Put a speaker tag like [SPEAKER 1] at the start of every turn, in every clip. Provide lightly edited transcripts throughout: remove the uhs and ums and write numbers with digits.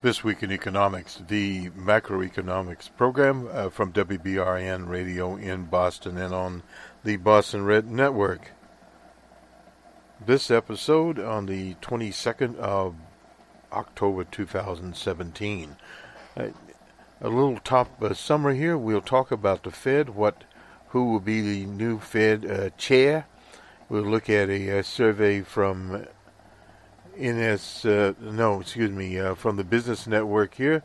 [SPEAKER 1] This Week in Economics, the macroeconomics program from WBRN Radio in Boston and on the Bostonred Network. This episode on the 22nd of October 2017. A little top summary here. We'll talk about the Fed, who will be the new Fed chair. We'll look at a survey from from the Business Network here,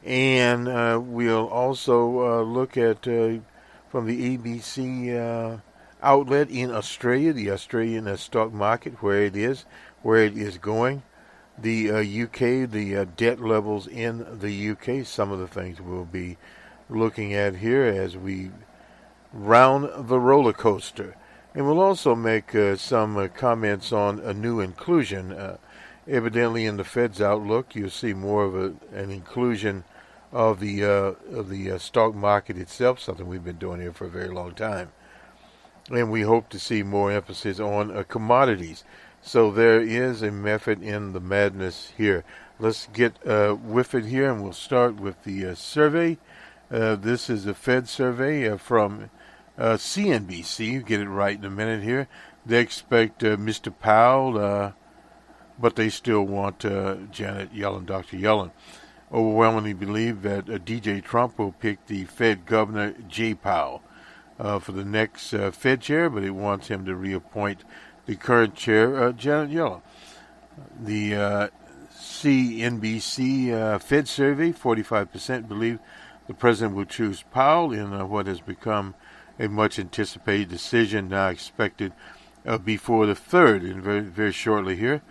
[SPEAKER 1] and we'll also look at from the ABC outlet in Australia, the Australian stock market, where it is going, the UK, the debt levels in the UK. Some of the things we'll be looking at here as we round the roller coaster. And we'll also make some comments on a new inclusion. Evidently, in the Fed's outlook, you'll see more of an inclusion of the stock market itself, something we've been doing here for a very long time. And we hope to see more emphasis on commodities. So there is a method in the madness here. Let's get with it here, and we'll start with the survey. This is a Fed survey from CNBC. You get it right in a minute here. They expect Mr. Powell, but they still want Janet Yellen, Dr. Yellen. Overwhelmingly believe that DJ Trump will pick the Fed Governor Jay Powell for the next Fed chair, but it wants him to reappoint the current chair, Janet Yellen. The CNBC Fed survey, 45% believe the president will choose Powell in what has become a much anticipated decision, now expected before the 3rd, and very, very shortly here.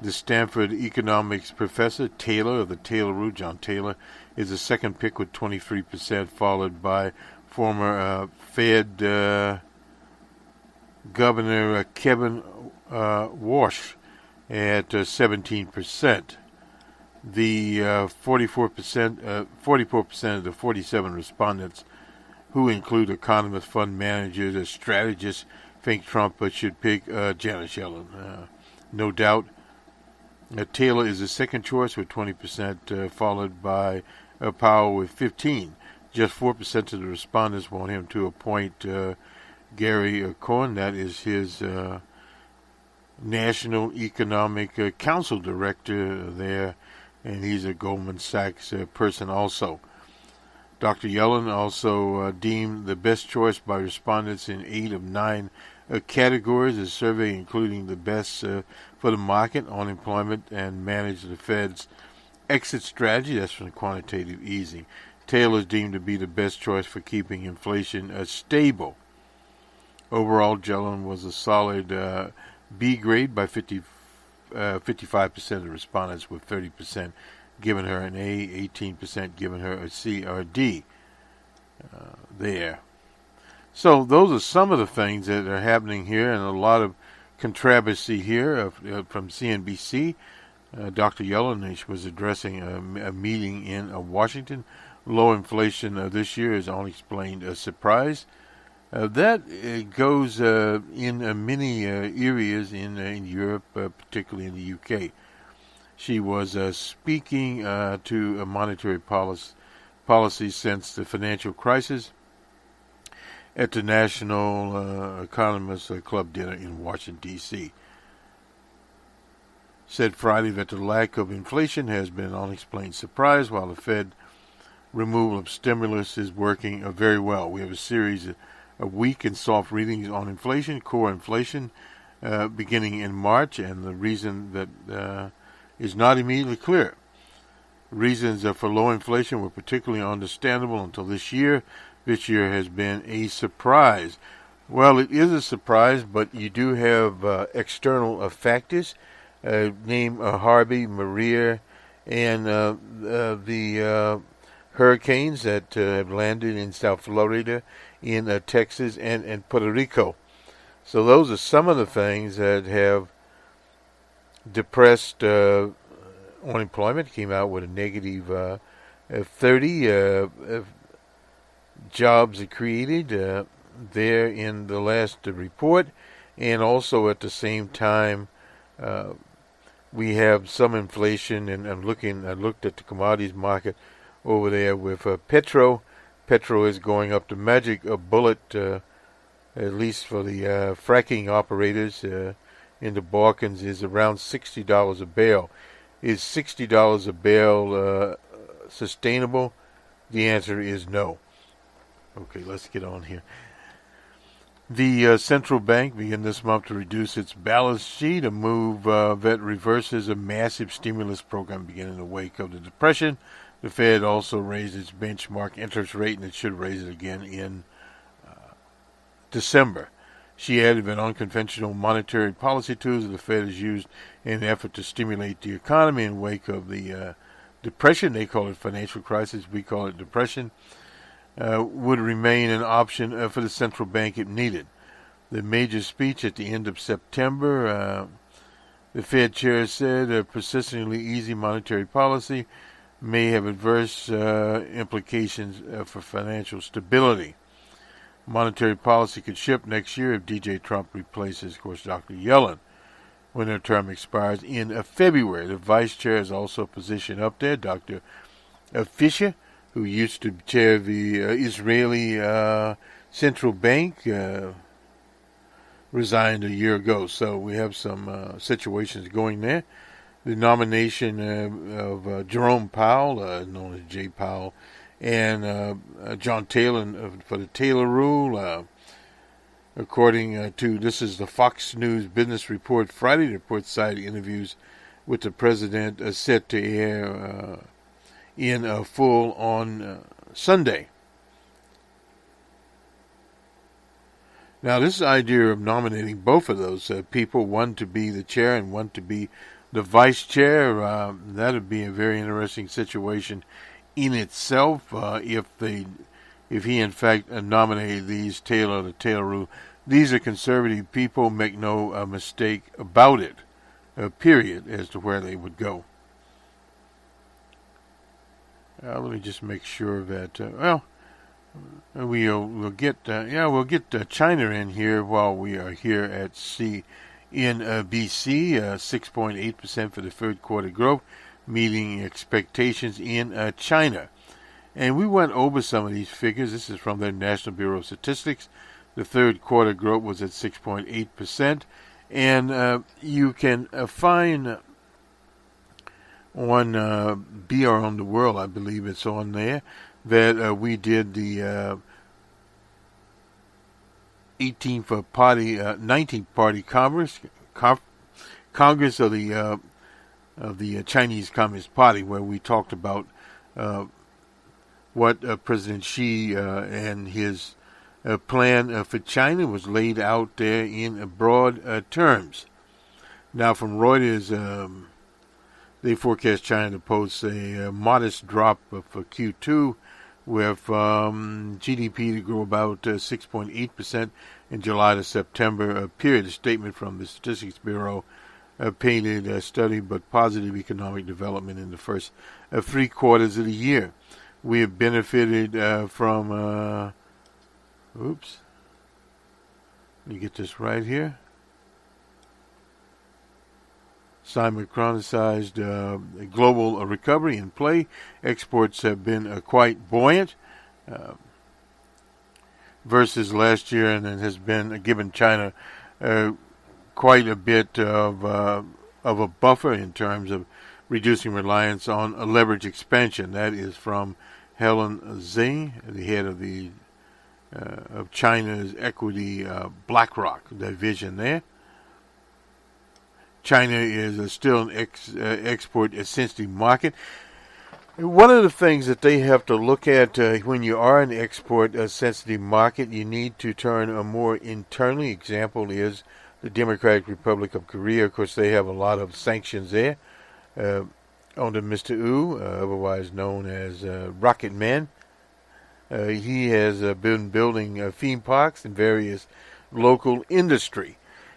[SPEAKER 1] The Stanford economics professor Taylor of the Taylor Root, John Taylor, is the second pick with 23%, followed by former Fed Governor Kevin Warsh at 17%. The 44% of the 47 respondents, who include economists, fund managers, and strategists, think Trump should pick Janet Yellen. No doubt. Taylor is the second choice with 20%, followed by Powell with 15%. Just 4% of the respondents want him to appoint Gary Cohn. That is his National Economic Council Director there, and he's a Goldman Sachs person also. Dr. Yellen also deemed the best choice by respondents in 8 of 9 categories. A survey including the best for the market, unemployment, and manage the Fed's exit strategy. That's from the quantitative easing. Taylor is deemed to be the best choice for keeping inflation stable. Overall, Yellen was a solid B grade by 55% of the respondents, with 30% giving her an A, 18% giving her a C or a D there. So those are some of the things that are happening here, and a lot of controversy here from CNBC. Dr. Yellen was addressing a meeting in Washington. Low inflation this year is unexplained surprise. That goes in many areas in Europe, particularly in the UK. She was speaking to a monetary policy since the financial crisis at the National Economists Club dinner in Washington, D.C. Said Friday that the lack of inflation has been an unexplained surprise, while the Fed removal of stimulus is working very well. We have a series of weak and soft readings on inflation, core inflation, beginning in March, and the reason that is not immediately clear. Reasons for low inflation were particularly understandable until this year. This year has been a surprise. Well, it is a surprise, but you do have external factors, name Harvey, Maria, and the hurricanes that have landed in South Florida, in Texas, and Puerto Rico. So those are some of the things that have depressed unemployment. Came out with a negative 30 jobs created there in the last report, and also at the same time we have some inflation, and I looked at the commodities market over there with petro. Petro is going up. The magic bullet, at least for the fracking operators in the Balkans, is around $60 a barrel. Is $60 a barrel sustainable? The answer is no. Okay, let's get on here. The central bank began this month to reduce its balance sheet, a move that reverses a massive stimulus program beginning in the wake of the Depression. The Fed also raised its benchmark interest rate, and it should raise it again in December. She added that unconventional monetary policy tools that the Fed has used in an effort to stimulate the economy in the wake of the Depression, they call it financial crisis, we call it depression, would remain an option for the central bank if needed. The major speech at the end of September, the Fed chair said persistently easy monetary policy may have adverse implications for financial stability. Monetary policy could shift next year if DJ Trump replaces, of course, Dr. Yellen when her term expires in February. The vice chair is also a position up there, Dr. Fisher, who used to chair the Israeli Central Bank, resigned a year ago. So we have some situations going there. The nomination of Jerome Powell, known as Jay Powell, and John Taylor for the Taylor Rule. According to, this is the Fox News Business Report Friday. The report cited interviews with the president set to air in full on Sunday. Now, this idea of nominating both of those people, one to be the chair and one to be the vice chair, that would be a very interesting situation in itself. If he in fact nominated the Taylor Rule, these are conservative people. Make no mistake about it. Period, as to where they would go. Let me just make sure that we'll get China in here while we are here at CNBC. 6.8% for the third quarter growth, meeting expectations in China. And we went over some of these figures. This is from the National Bureau of Statistics. The third quarter growth was at 6.8%. And you can find on BRN the World, I believe it's on there, that we did the 19th Party Congress of the Chinese Communist Party, where we talked about what President Xi and his plan for China was laid out there in broad terms. Now, from Reuters, they forecast China to post a modest drop for Q2, with GDP to grow about 6.8% in July to September period. A statement from the Statistics Bureau painted a steady but positive economic development in the first 3 quarters of the year. We have benefited from, let me get this right here. Simon chronicized a global recovery in play. Exports have been quite buoyant versus last year, and it has been given China quite a bit of a buffer in terms of reducing reliance on a leverage expansion. That is from Helen Zhang, the head of the of China's equity BlackRock division there. China is still an export-sensitive market. One of the things that they have to look at when you are an export-sensitive market, you need to turn more internally. Example is the Democratic Republic of Korea. Of course, they have a lot of sanctions there under Mr. Wu, otherwise known as Rocket Man. He has been building theme parks and various local industry.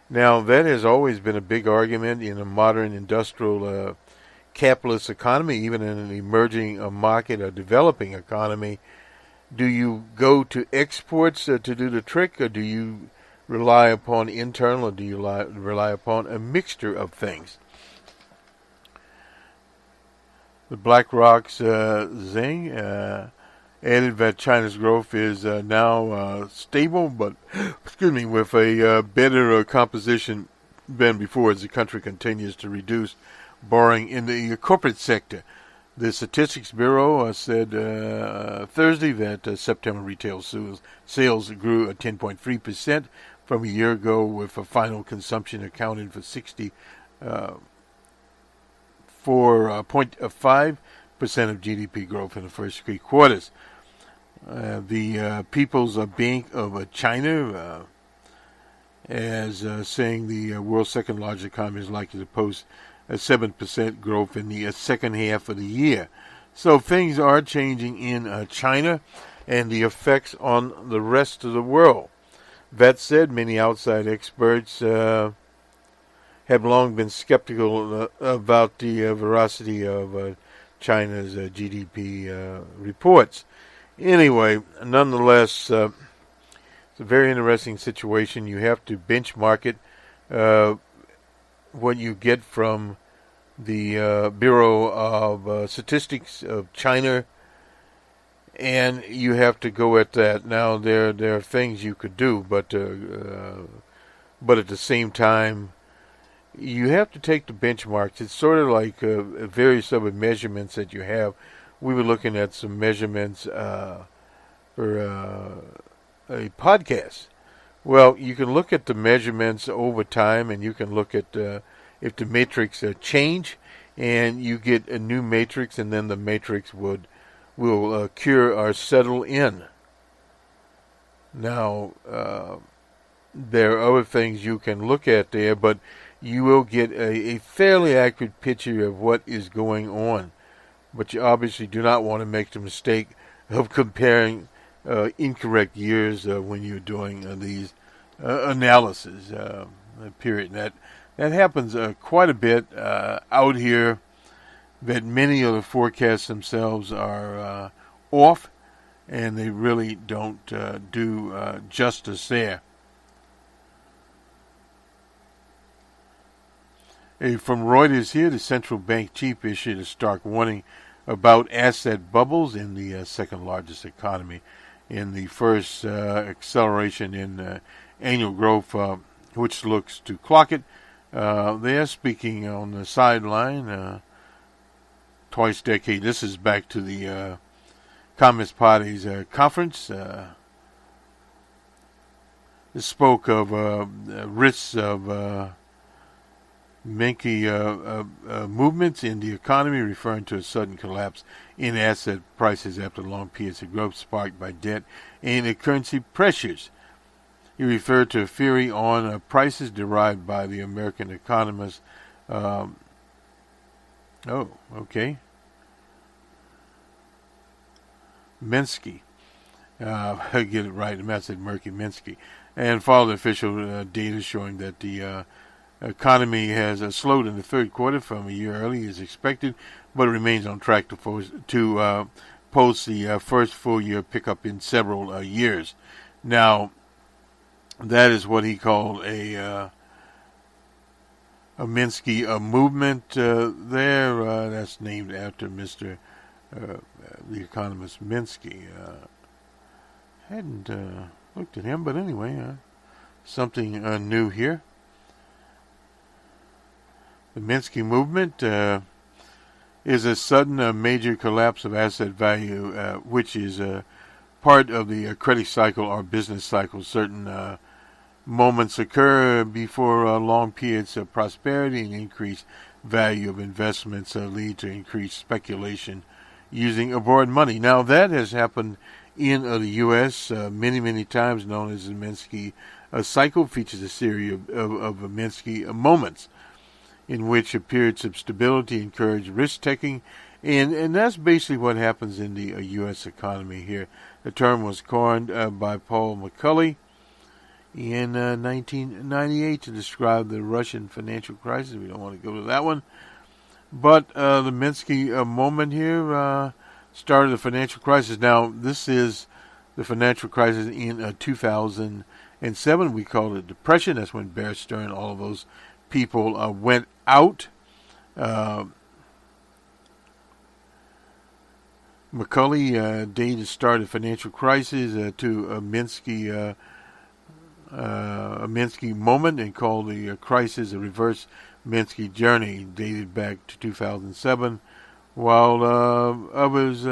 [SPEAKER 1] Now, that has always been a big argument in a modern industrial capitalist economy, even in an emerging market or developing economy. Do you go to exports to do the trick, or do you rely upon internal, or do you rely upon a mixture of things? The BlackRock's Zeng added that China's growth is now stable, but with a better composition than before as the country continues to reduce borrowing in the corporate sector. The Statistics Bureau said Thursday that September retail sales grew 10.3% from a year ago, with a final consumption accounting for 64.5% of GDP growth in the first 3 quarters. The People's Bank of China as saying the world's second largest economy is likely to post a 7% growth in the second half of the year. So things are changing in China and the effects on the rest of the world. That said, many outside experts have long been skeptical about the veracity of China's GDP reports. Anyway, nonetheless, it's a very interesting situation. You have to benchmark it, what you get from the Bureau of Statistics of China, and you have to go at that. Now, there are things you could do, but at the same time, you have to take the benchmarks. It's sort of like various other measurements that you have. We were looking at some measurements for a podcast. Well, you can look at the measurements over time, and you can look at if the matrix change, and you get a new matrix, and then the matrix will cure or settle in. Now, there are other things you can look at there, but you will get a fairly accurate picture of what is going on. But you obviously do not want to make the mistake of comparing incorrect years when you're doing these analysis. Period. And that happens quite a bit out here. That many of the forecasts themselves are off, and they really don't do justice there. From Reuters here, the central bank chief issued a stark warning about asset bubbles in the second largest economy. In the first acceleration in annual growth, which looks to clock it, they are speaking on the sideline twice decade. This is back to the Communist Party's conference. It spoke of risks of Menke movements in the economy, referring to a sudden collapse in asset prices after long periods of growth sparked by debt and currency pressures. He referred to a theory on prices derived by the American economist. Minsky. I get it right. I said Minsky. And followed official data showing that the economy has slowed in the third quarter from a year early as expected, but it remains on track to post the first full year pickup in several years. Now, that is what he called a Minsky movement there. That's named after Mr. The economist Minsky. Hadn't looked at him, but anyway, something new here. The Minsky movement is a sudden major collapse of asset value, which is part of the credit cycle or business cycle. Certain moments occur before long periods of prosperity and increased value of investments lead to increased speculation using abroad money. Now, that has happened in the U.S. Many, many times, known as the Minsky cycle, features a series of Minsky moments in which periods of stability encourage risk-taking, and that's basically what happens in the U.S. economy here. The term was coined by Paul McCulley in 1998 to describe the Russian financial crisis. We don't want to go to that one. But the Minsky moment here started the financial crisis. Now, this is the financial crisis in 2007. We call it depression. That's when Bear Stearns, all of those people went out. Macaulay dated the start of financial crisis to a Minsky moment and called the crisis a reverse Minsky journey, dated back to 2007, while others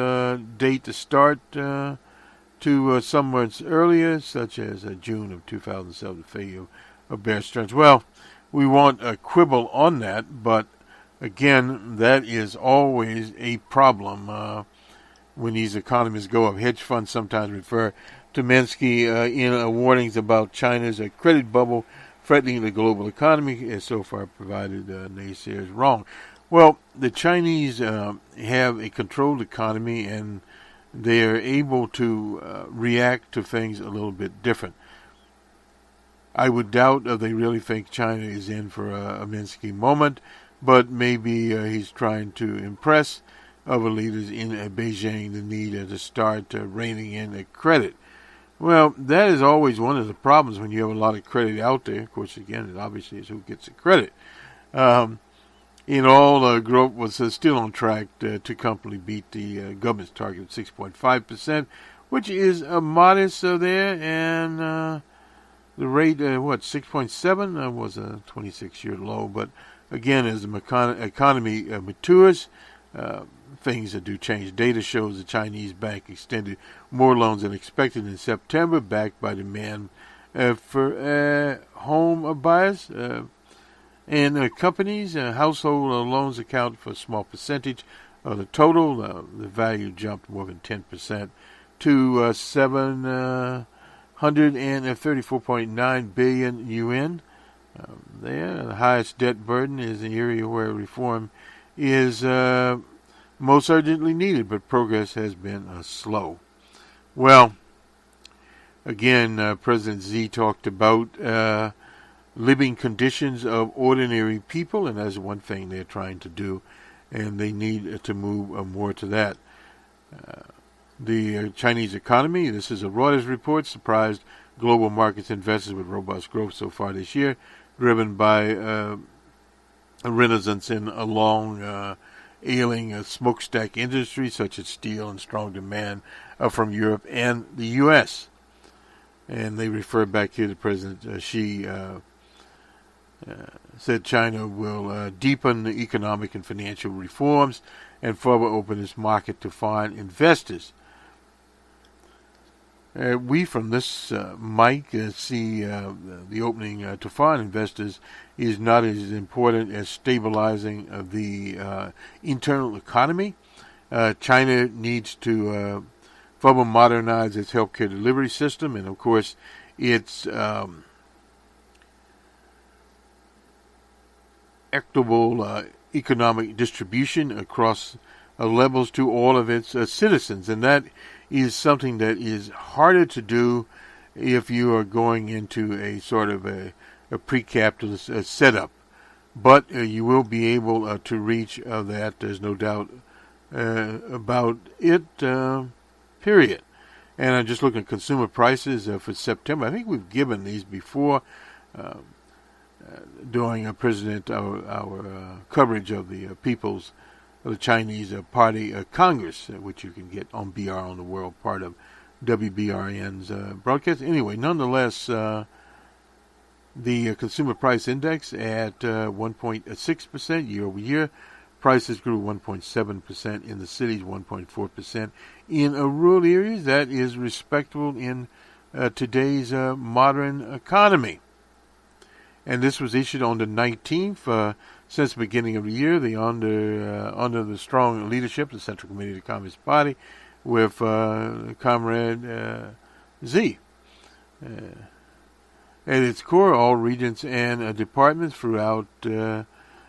[SPEAKER 1] date the start to somewhere earlier, such as June of 2007, the failure of Bear Stearns. Well, we won't quibble on that, but again, that is always a problem when these economies go up. Hedge funds sometimes refer to Minsky in warnings about China's credit bubble threatening the global economy, has so far provided naysayers wrong. Well, the Chinese have a controlled economy, and they are able to react to things a little bit different. I would doubt if they really think China is in for a Minsky moment, but maybe he's trying to impress other leaders in Beijing the need to start reining in credit. Well, that is always one of the problems when you have a lot of credit out there. Of course, again, it obviously is who gets the credit. In all, growth was still on track to comfortably beat the government's target of 6.5%, which is modest there, and the rate, 6.7 was a 26-year low. But again, as the economy matures, things that do change. Data shows the Chinese bank extended more loans than expected in September, backed by demand for home buyers and companies. Household loans account for a small percentage of the total. The value jumped more than 10% to 734.9 billion yuan. The highest debt burden is an area where reform is most urgently needed, but progress has been slow. Well, again, President Xi talked about living conditions of ordinary people, and that's one thing they're trying to do, and they need to move more to that. The Chinese economy, this is a Reuters report, surprised global markets investors with robust growth so far this year, driven by a renaissance in a long ailing smokestack industry such as steel and strong demand from Europe and the U.S. And they refer back here to President Xi said China will deepen the economic and financial reforms and further open its market to foreign investors. We from this mic see the opening to foreign investors is not as important as stabilizing the internal economy. China needs to further modernize its healthcare delivery system, and of course its equitable economic distribution across levels to all of its citizens, and that is something that is harder to do if you are going into a sort of a pre-capitalist setup. But you will be able to reach that. There's no doubt about it, period. And I'm just looking at consumer prices for September. I think we've given these before during our coverage of the the Chinese Party Congress, which you can get on BR on the World, part of WBRN's broadcast. Anyway, nonetheless, the consumer price index at 1.6% year over year. Prices grew 1.7% in the cities, 1.4% in rural areas. That is respectable in today's modern economy. And this was issued on the 19th. Since the beginning of the year, under the strong leadership of the Central Committee of the Communist Party, with Comrade Xi. At its core, all regions and departments throughout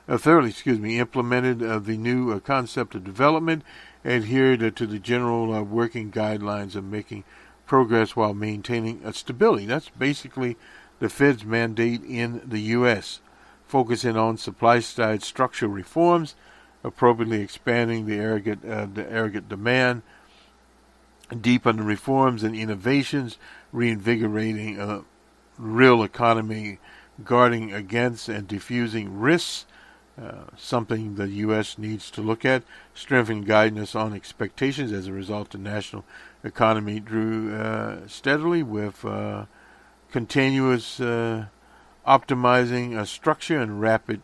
[SPEAKER 1] thoroughly implemented the new concept of development, adhered to the general working guidelines of making progress while maintaining stability. That's basically the Fed's mandate in the U.S., focusing on supply-side structural reforms, appropriately expanding the arrogant demand, deepen reforms and innovations, reinvigorating real economy, guarding against and diffusing risks, something the U.S. needs to look at. Strengthen guidance on expectations. As a result, the national economy grew steadily with continuous optimizing structure and rapid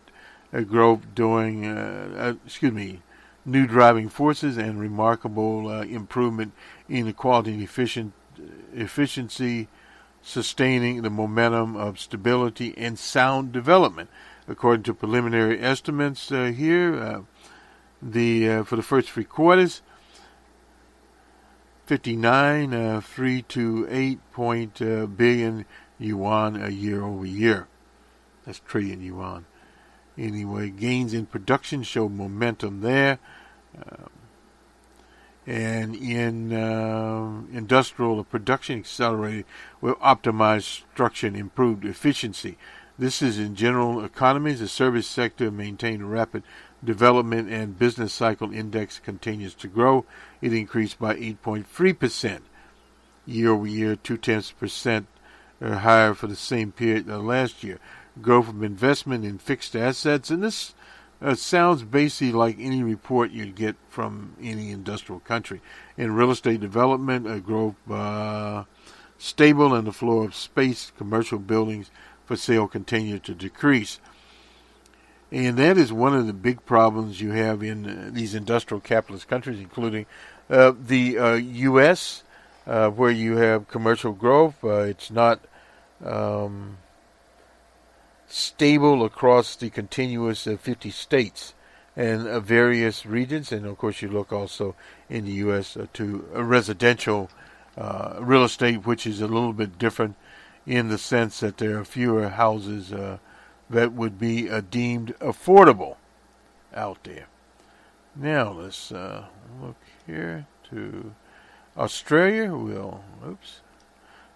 [SPEAKER 1] growth during, new driving forces and remarkable improvement in the quality and efficiency, sustaining the momentum of stability and sound development. According to preliminary estimates here, for the first 3 quarters, 328 billion yuan a year over year. That's trillion yuan. Anyway, gains in production show momentum there. And in industrial production accelerated with optimized structure and improved efficiency. This is in general economies. The service sector maintained rapid development and business cycle index continues to grow. It increased by 8.3% year over year, 0.2% higher for the same period last year. Growth of investment in fixed assets, and this sounds basically like any report you'd get from any industrial country. In real estate development, growth stable, and the flow of space, commercial buildings for sale continue to decrease. And that is one of the big problems you have in these industrial capitalist countries, including the U.S., where you have commercial growth. It's not stable across the continuous 50 states and various regions. And, of course, you look also in the U.S. To residential real estate, which is a little bit different in the sense that there are fewer houses that would be deemed affordable out there. Now, let's look here to Australia.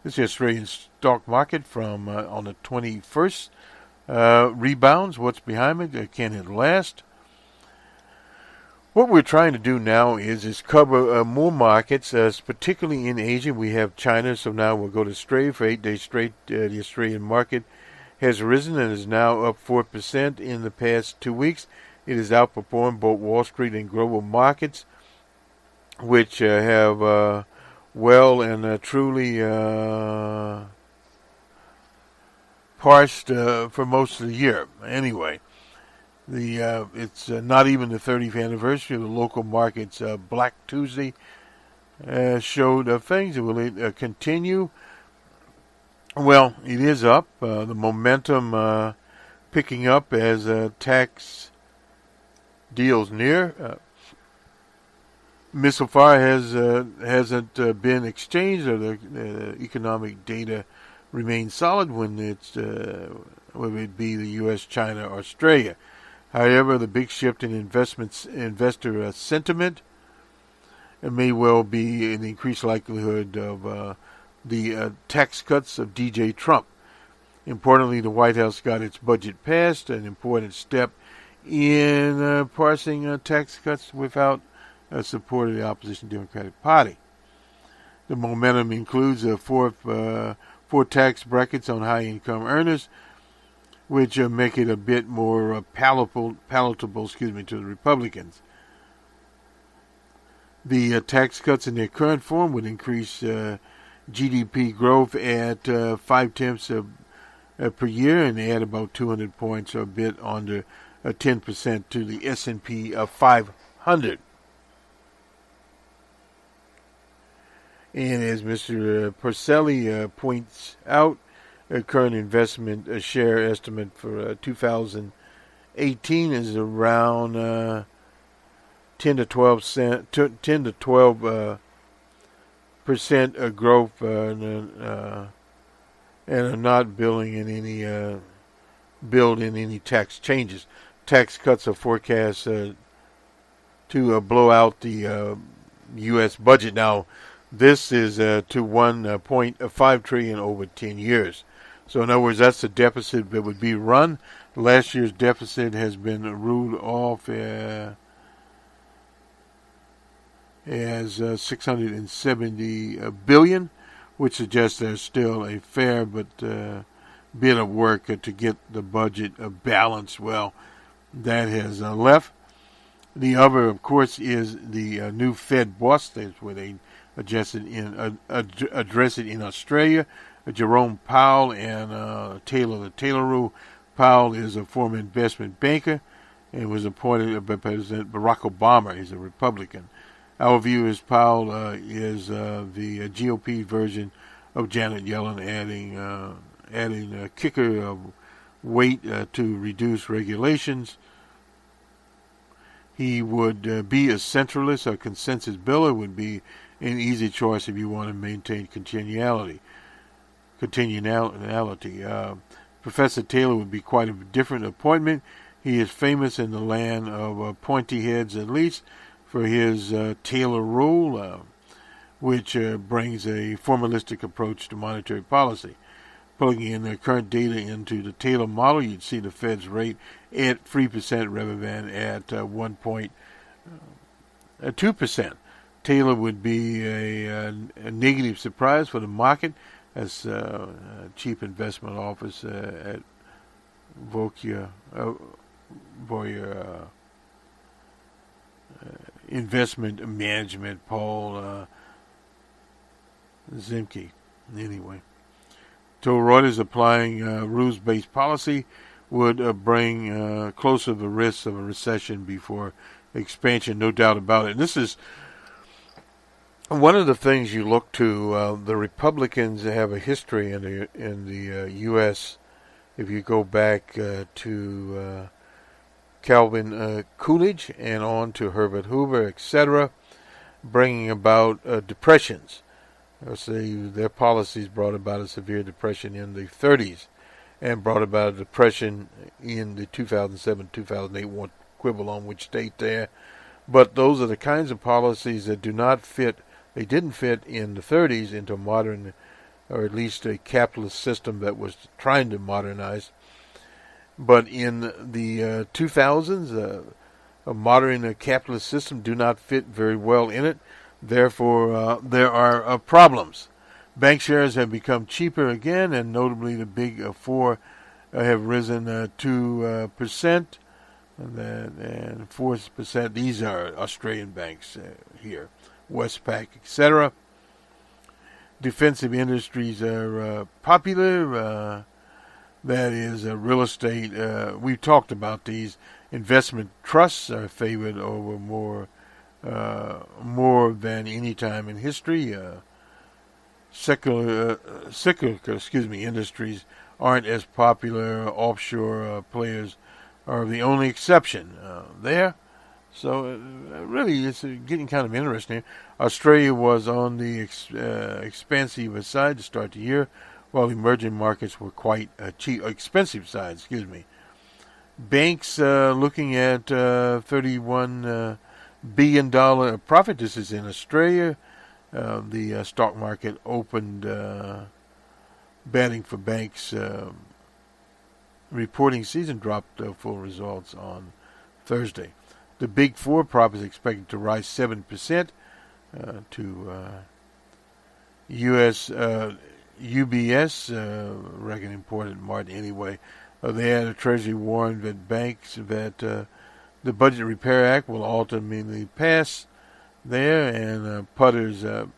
[SPEAKER 1] This is the Australian stock market from on the 21st. Rebounds. What's behind it? Can it last? What we're trying to do now is cover more markets, particularly in Asia. We have China, so now we'll go to Australia. For 8 days straight, the Australian market has risen and is now up 4% in the past 2 weeks. It has outperformed both Wall Street and global markets, which have well and truly parsed for most of the year. Anyway, it's not even the 30th anniversary of the local market's Black Tuesday showed things. Will it continue? Well, it is up. The momentum picking up as tax deals near. So far hasn't been exchanged, or the economic data remains solid when it's whether it be the U.S., China, or Australia. However, the big shift in investor sentiment may well be an increased likelihood of the tax cuts of DJ Trump. Importantly, the White House got its budget passed, an important step in parsing tax cuts without support of the opposition Democratic Party. The momentum includes four tax brackets on high-income earners, which make it a bit more palatable to the Republicans. The tax cuts in their current form would increase GDP growth at 0.5 per year and add about 200 points, or a bit under 10% to the S&P 500. And as Mr. Porcelli points out, a current investment share estimate for 2018 is around 10 to 12% growth, and are not build in any tax changes. Tax cuts are forecast to blow out the U.S. budget. Now, this is to 1.5 trillion over 10 years. So in other words, that's the deficit that would be run. Last year's deficit has been ruled off as 670 billion, which suggests there's still a fair but bit of work to get the budget balanced well. that has left. The other, of course, is the new Fed boss. That's where they address it in Australia. Jerome Powell and Taylor the Taylor. Powell is a former investment banker and was appointed by President Barack Obama. He's a Republican. Our view is Powell is the GOP version of Janet Yellen, adding a kicker of weight to reduce regulations. He would be a centralist. A consensus builder would be an easy choice if you want to maintain continuality. Professor Taylor would be quite a different appointment. He is famous in the land of pointy heads, at least, for his Taylor rule, which brings a formalistic approach to monetary policy. Plugging in the current data into the Taylor model, you'd see the Fed's rate at 3% rather than at 1.2%. Taylor would be a negative surprise for the market as chief investment officer at Voya Investment Management, Paul Zimke. Anyway. So Reuters applying rules-based policy would bring closer the risks of a recession before expansion, no doubt about it. And this is one of the things you look to. The Republicans have a history in the U.S. If you go back to Calvin Coolidge and on to Herbert Hoover, etc., bringing about depressions. Their policies brought about a severe depression in the 30s and brought about a depression in the 2007-2008. Won't quibble on which date there. But those are the kinds of policies that do not fit. They didn't fit in the 30s into modern, or at least a capitalist system that was trying to modernize. But in the 2000s, a modern capitalist system do not fit very well in it. Therefore, there are problems. Bank shares have become cheaper again, and notably the big four have risen 2%, and 4%. These are Australian banks here, Westpac, etc. Defensive industries are popular. That is real estate. We've talked about these. Investment trusts are favored over more than any time in history. Cyclical industries aren't as popular. Offshore players are the only exception there. So really, it's getting kind of interesting. Australia was on the expansive side to start the year, while emerging markets were quite expensive side. Banks looking at $31 billion profit. This is in Australia. The stock market opened betting for banks. Reporting season dropped full results on Thursday. The Big Four profits expected to rise 7% to U.S. UBS, reckon important Martin anyway. They had a Treasury warned that banks that the Budget Repair Act will ultimately pass there, and putters. I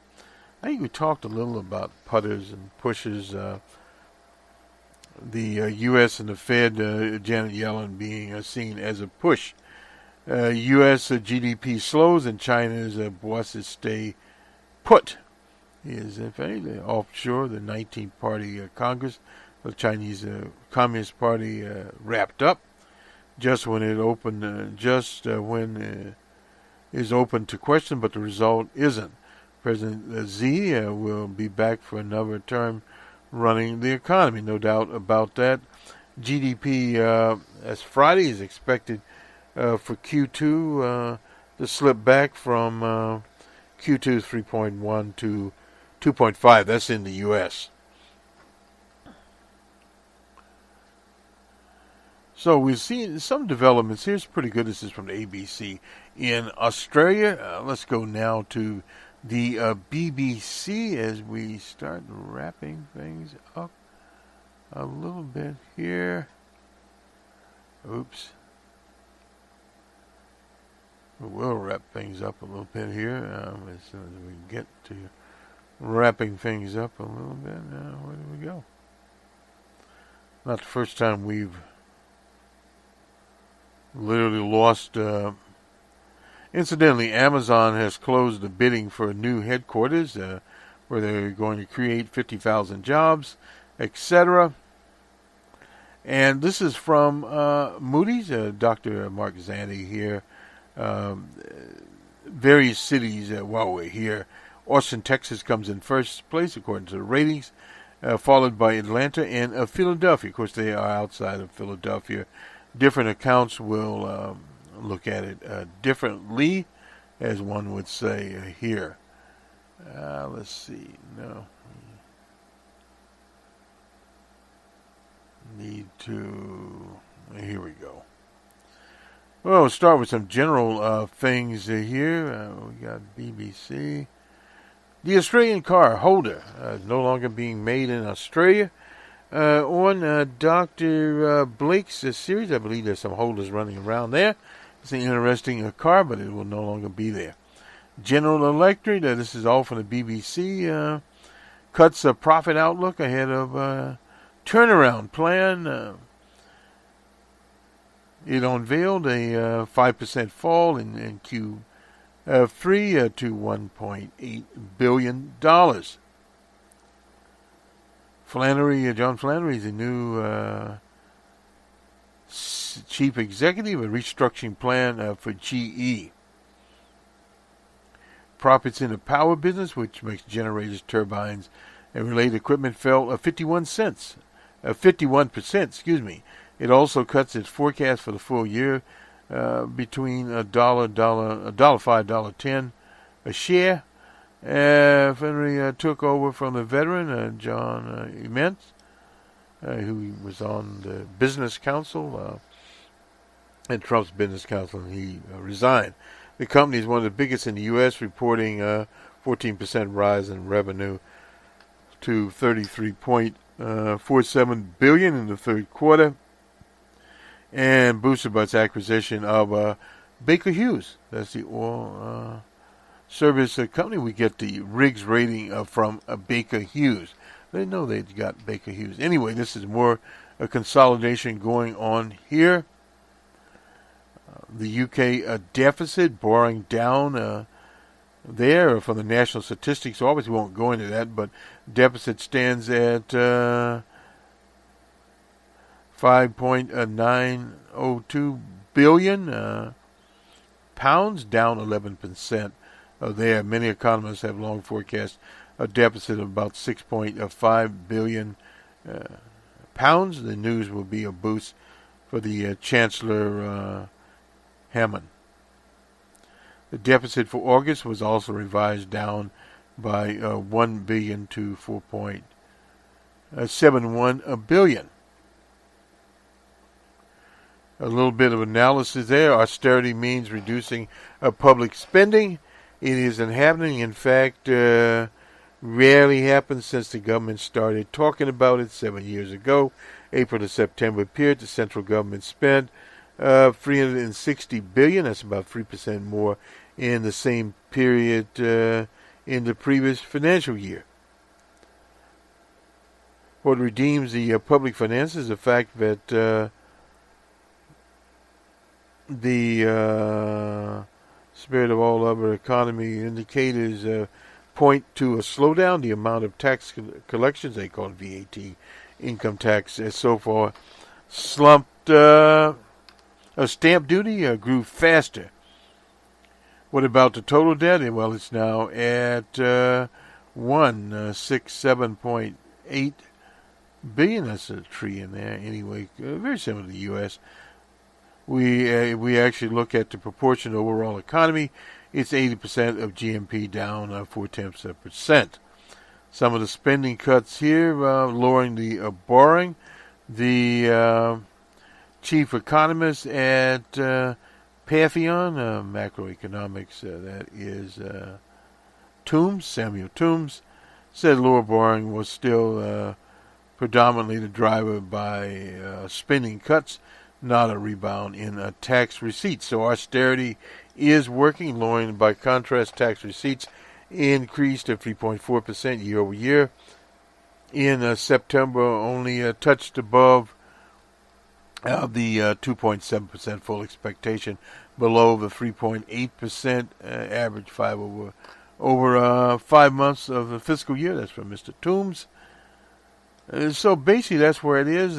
[SPEAKER 1] think we talked a little about putters and pushes. The U.S. and the Fed, Janet Yellen being seen as a push. U.S. GDP slows and China's bosses stay put. Is if anything offshore, the 19th Party Congress, the Chinese Communist Party, wrapped up just when it opened, when is open to question, but the result isn't. President Xi will be back for another term running the economy, no doubt about that. GDP as Friday is expected for Q2 to slip back from Q2 3.1 to 2.5. That's in the U.S. So we've seen some developments. Here's pretty good. This is from the ABC. In Australia, let's go now to the BBC as we start wrapping things up a little bit here. Oops. We'll wrap things up a little bit here as soon as we get to wrapping things up a little bit. Where do we go? Not the first time we've literally lost. Incidentally, Amazon has closed the bidding for a new headquarters where they're going to create 50,000 jobs, etc. And this is from Moody's, Dr. Mark Zandi here. Various cities, while we're here, Austin, Texas comes in first place according to the ratings, followed by Atlanta and Philadelphia. Of course, they are outside of Philadelphia. Different accounts will look at it differently, as one would say here. Let's see. No. Need to... Here we go. Well, we'll start with some general things here. We got BBC. The Australian car Holder is no longer being made in Australia. On Dr. Blake's series, I believe there's some Holders running around there. It's an interesting car, but it will no longer be there. General Electric, this is all from the BBC, cuts a profit outlook ahead of turnaround plan. It unveiled a 5% fall in Q3 to $1.8 billion. John Flannery is the new chief executive, a restructuring plan for GE. Profits in the power business, which makes generators, turbines, and related equipment, fell 51%. It also cuts its forecast for the full year between $1.05, $1.10 a share. Flannery took over from the veteran John Immense, who was on the Business Council and Trump's Business Council, and he resigned. The company is one of the biggest in the U.S., reporting 14% rise in revenue to $33.47 billion in the third quarter, and boosted by its acquisition of Baker Hughes. That's the oil service company. We get the rigs rating from Baker Hughes. They know they got Baker Hughes. Anyway, this is more a consolidation going on here. The UK deficit, borrowing down there from the National Statistics Office. We won't go into that, but deficit stands at 5.902 billion pounds, down 11% there. Many economists have long forecast a deficit of about 6.5 billion pounds. The news will be a boost for the Chancellor Hammond. The deficit for August was also revised down by 1 billion to 4.71 billion. A little bit of analysis there. Austerity means reducing public spending. It isn't happening. In fact, rarely happened since the government started talking about it 7 years ago. April to September period, the central government spent $360 billion. That's about 3% more in the same period in the previous financial year. What redeems the public finances is the fact that the spirit of all other economy indicators point to a slowdown. The amount of tax collections, they call it VAT, income tax, has so far slumped. Stamp duty grew faster. What about the total debt? Well, it's now at $167.8 billion. That's a tree in there. Anyway, very similar to the U.S. We actually look at the proportion of the overall economy. It's 80% of GNP, down 0.4%. Some of the spending cuts here, lowering the borrowing. The chief economist at Pantheon Macroeconomics, that is Samuel Toombs, said lower borrowing was still predominantly the driver by spending cuts not a rebound in tax receipts. So austerity is working. Lowering, by contrast, tax receipts increased to 3.4% year over year. In September, only touched above the 2.7% full expectation, below the 3.8% average over 5 months of the fiscal year. That's from Mr. Toombs. So basically, that's where it is.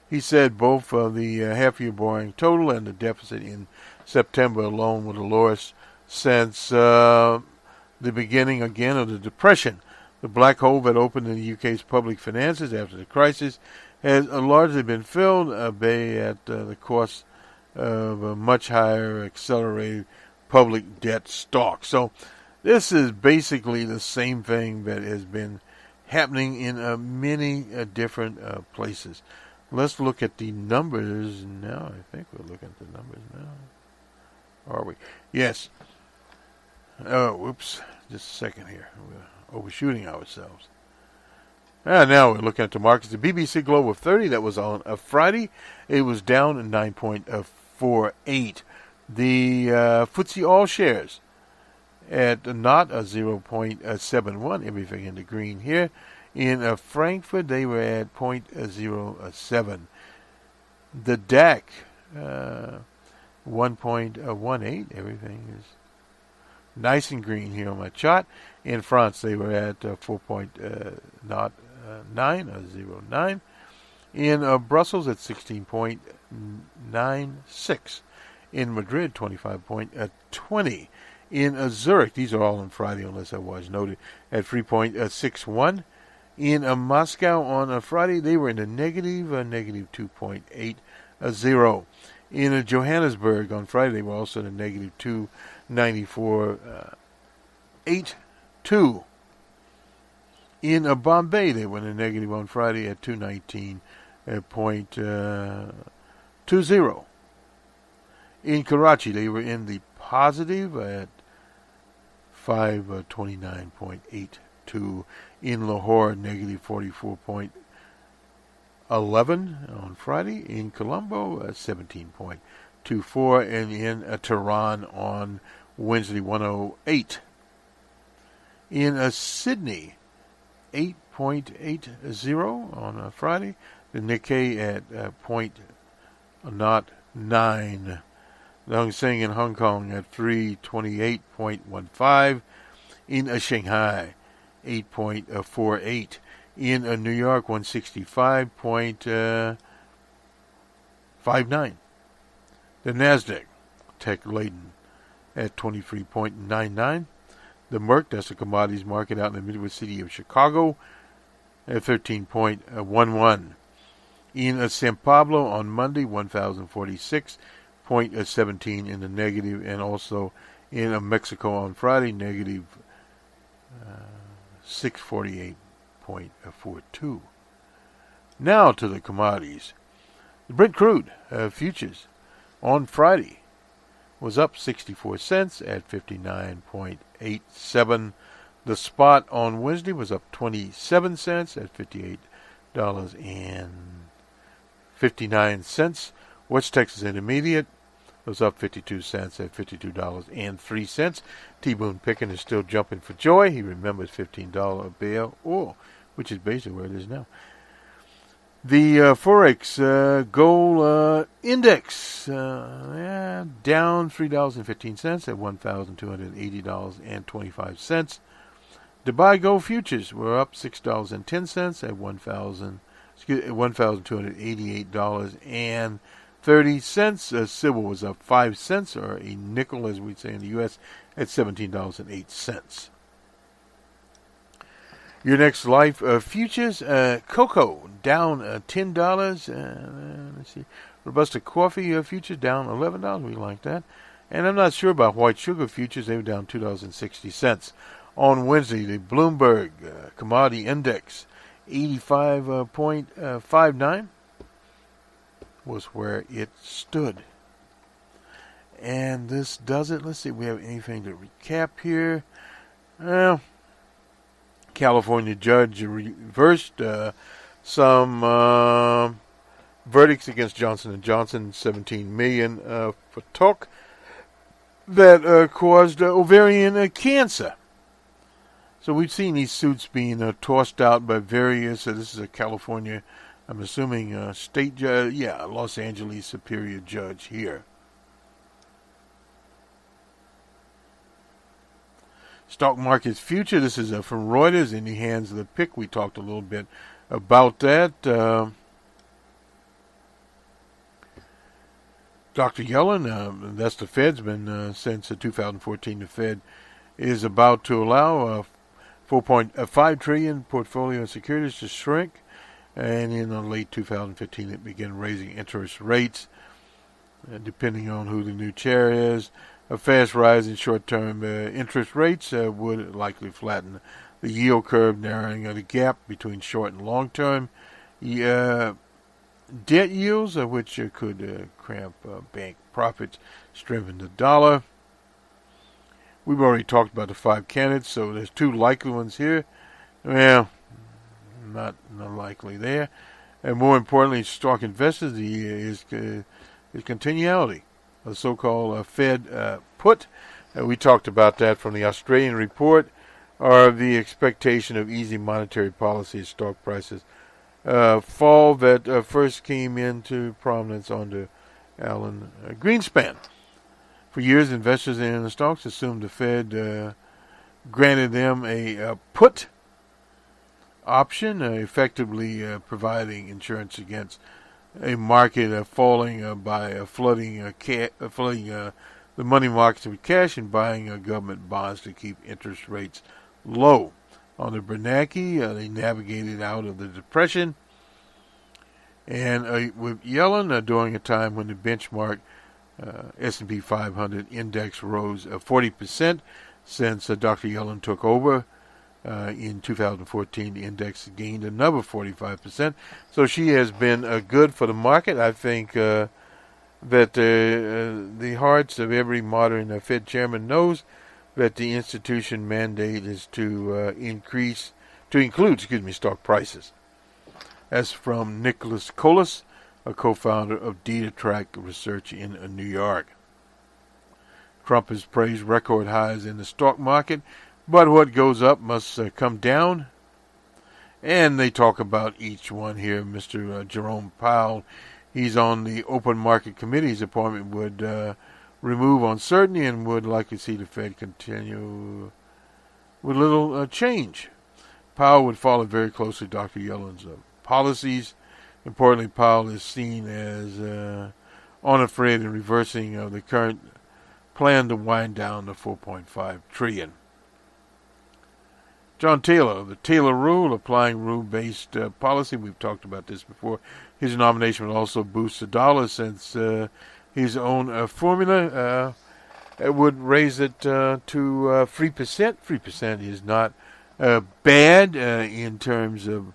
[SPEAKER 1] He said both the half-year borrowing total and the deficit in September alone were the lowest since the beginning again of the Depression. The black hole that opened in the UK's public finances after the crisis has largely been filled, at the cost of a much higher accelerated public debt stock. So this is basically the same thing that has been happening in many different places. Let's look at the numbers now. I think we're looking at the numbers now. Are we? Yes. Oh, whoops. Just a second here. We're overshooting ourselves. Now we're looking at the markets. The BBC Global 30, that was on a Friday. It was down 9.48. The FTSE All Shares at not a 0.71, everything in the green here. In Frankfurt, they were at 0.07. The DAC, 1.18, everything is nice and green here on my chart. In France, they were at 4.09. In Brussels, at 16.96. In Madrid, 25.20. In Zurich, these are all on Friday, unless otherwise noted, at 3.61. In Moscow on a Friday, they were in the negative 2.80. In Johannesburg on Friday, they were also in the negative 2.9482. In Bombay, they were in the negative on Friday at 219.20. In Karachi, they were in the positive at 529.82. In Lahore, negative 44.11 on Friday. In Colombo, 17.24. And in Tehran on Wednesday, 108. In Sydney, 8.80 on Friday. The Nikkei at 0.09. The Hang Seng in Hong Kong at 328.15. In Shanghai, 8.48. In New York, 165.59. The Nasdaq, tech laden, at 23.99. The Merck, that's the commodities market out in the Midwest city of Chicago, at 13.11. In San Pablo on Monday, 1,046.17 in the negative, and also in Mexico on Friday, negative 648.42. Now to the commodities. The Brent crude futures on Friday was up 64 cents at 59.87. The spot on Wednesday was up 27 cents at $58.59. West Texas Intermediate was up 52 cents at $52.03. T-Boone Pickens is still jumping for joy. He remembers $15 bill oil, which is basically where it is now. The Forex gold index down $3.15 at $1,280.25. Dubai gold futures were up $6.10 at $1,288.30. Silver was up 5 cents, or a nickel, as we'd say in the U.S., at $17.08. Your next life futures, cocoa down $10. Let's see, Robusta coffee futures down $11. We like that. And I'm not sure about white sugar futures. They were down $2.60. On Wednesday, the Bloomberg Commodity Index, 85.59, was where it stood. And this does it. Let's see if we have anything to recap here. Well, California judge reversed some verdicts against Johnson & Johnson, $17 million for talk that caused ovarian cancer. So we've seen these suits being tossed out by various, this is a California, I'm assuming, state judge, Los Angeles Superior Judge here. Stock market's future, this is from Reuters, in the hands of the pick. We talked a little bit about that. Dr. Yellen, that's the Fed's been since 2014. The Fed is about to allow $4.5 trillion portfolio of securities to shrink, and in late 2015 it began raising interest rates, depending on who the new chair is. A fast rise in short-term interest rates would likely flatten the yield curve, narrowing the gap between short and long-term debt yields, which could cramp bank profits, strengthen the dollar. We've already talked about the 5 candidates, so there's 2 likely ones here. Well, not likely there. And more importantly, stock investors, is continuality, the so-called Fed put. We talked about that from the Australian report, or the expectation of easy monetary policy as stock prices fall that first came into prominence under Alan Greenspan. For years, investors in the stocks assumed the Fed granted them a put option, effectively providing insurance against a market falling by flooding the money markets with cash and buying government bonds to keep interest rates low. Under Bernanke, they navigated out of the Depression, and with Yellen, during a time when the benchmark S&P 500 index rose 40% since Dr. Yellen took over. In 2014, the index gained another 45%. So she has been good for the market. I think that the hearts of every modern Fed chairman knows that the institution mandate is to include stock prices. That's from Nicholas Colas, a co-founder of Data Research in New York. Trump has praised record highs in the stock market, but what goes up must come down. And they talk about each one here. Mr. Jerome Powell, he's on the Open Market Committee's appointment would remove uncertainty and would likely see the Fed continue with little change. Powell would follow very closely Dr. Yellen's policies. Importantly, Powell is seen as unafraid in reversing the current plan to wind down the $4.5 trillion. John Taylor, the Taylor Rule, applying rule-based policy. We've talked about this before. His nomination will also boost the dollar since his own formula would raise it to 3%. 3% is not bad in terms of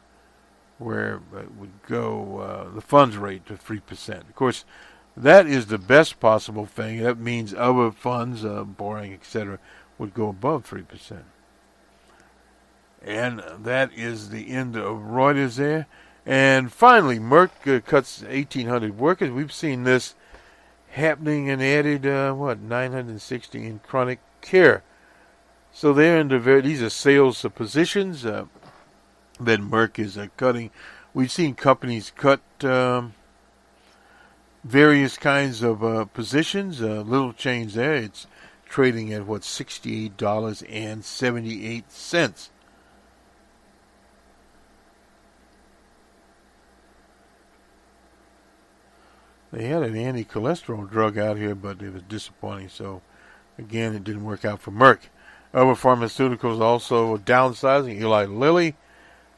[SPEAKER 1] where it would go, the funds rate to 3%. Of course, that is the best possible thing. That means other funds, borrowing, etc., would go above 3%. And that is the end of Reuters there. And finally, Merck cuts 1,800 workers. We've seen this happening and added, 960 in chronic care. So they're in these are sales positions that Merck is cutting. We've seen companies cut various kinds of positions. Little change there. It's trading at, $68.78. They had an anti-cholesterol drug out here, but it was disappointing. So, again, it didn't work out for Merck. Other pharmaceuticals also downsizing. Eli Lilly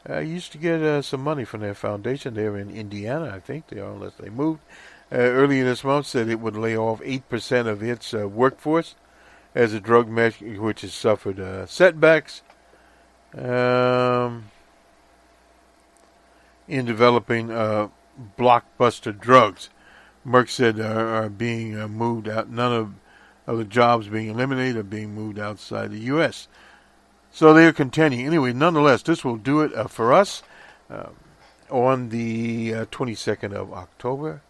[SPEAKER 1] used to get some money from their foundation. They were in Indiana, I think, unless they moved. Earlier this month said it would lay off 8% of its workforce as a drug measure, which has suffered setbacks in developing blockbuster drugs. Merck said are being moved out. None of the jobs being eliminated are being moved outside the U.S. So they're contending. Anyway, nonetheless, this will do it for us. on the 22nd of October,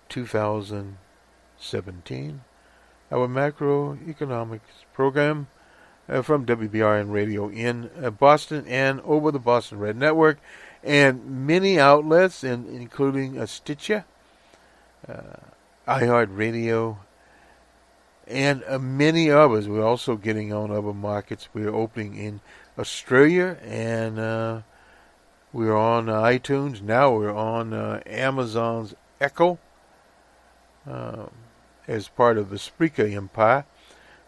[SPEAKER 1] 2017. Our macroeconomics program from WBRN Radio in Boston and over the Bostonred Network and many outlets, including Stitcher, iHeartRadio, and many others. We're also getting on other markets. We're opening in Australia, and we're on iTunes. Now we're on Amazon's Echo as part of the Spreaker empire,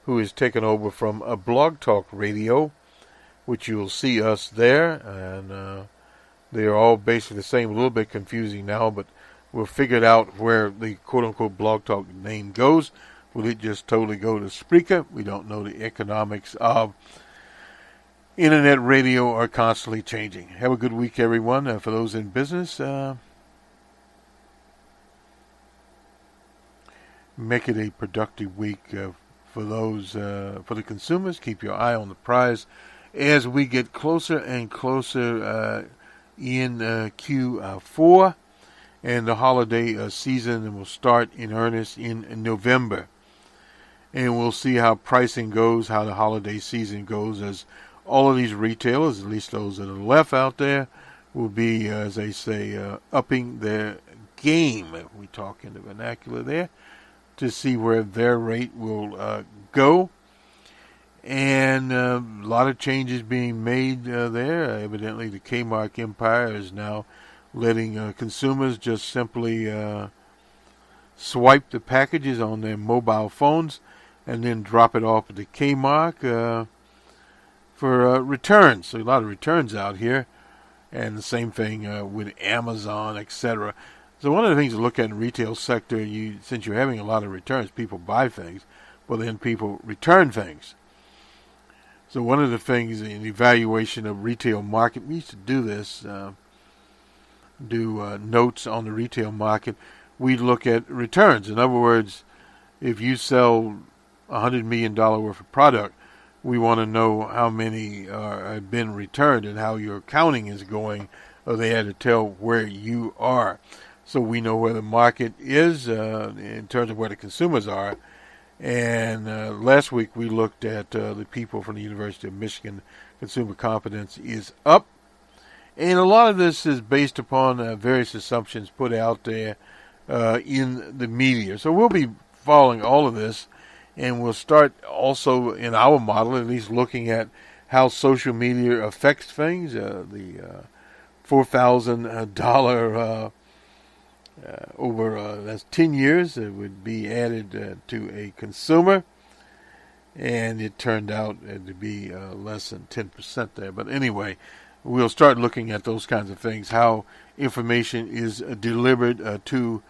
[SPEAKER 1] who is taken over from a Blog Talk Radio, which you'll see us there, and they're all basically the same. A little bit confusing now, but we'll figure it out where the quote-unquote Blog Talk name goes. Will it just totally go to Spreaker? We don't know. The economics of Internet radio are constantly changing. Have a good week, everyone. For those in business, make it a productive week. For those, for the consumers, keep your eye on the prize as we get closer and closer in Q4, and the holiday season will start in earnest in November. And we'll see how pricing goes, how the holiday season goes, as all of these retailers, at least those that are left out there, will be, as they say, upping their game, if we talk in the vernacular there, to see where their rate will go. And a lot of changes being made there. Evidently, the Kmart empire is now letting consumers just simply swipe the packages on their mobile phones and then drop it off at the Kmart for returns. So a lot of returns out here, and the same thing with Amazon, etc. So one of the things to look at in the retail sector, since you're having a lot of returns, people buy things, but then people return things. So one of the things in evaluation of retail market, we used to do this, do notes on the retail market. We look at returns. In other words, if you sell $100 million worth of product, we want to know how many have been returned and how your accounting is going. Or they had to tell where you are. So we know where the market is in terms of where the consumers are. And last week we looked at the people from the University of Michigan. Consumer confidence is up. And a lot of this is based upon various assumptions put out there in the media. So we'll be following all of this. And we'll start also in our model, at least looking at how social media affects things. The $4,000 over that's 10 years, it would be added to a consumer, and it turned out to be less than 10% there. But anyway, we'll start looking at those kinds of things, how information is delivered to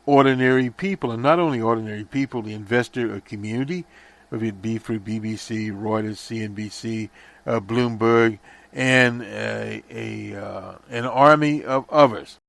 [SPEAKER 1] ordinary people, and not only ordinary people, the investor community, whether it be through BBC, Reuters, CNBC, Bloomberg, and an army of others.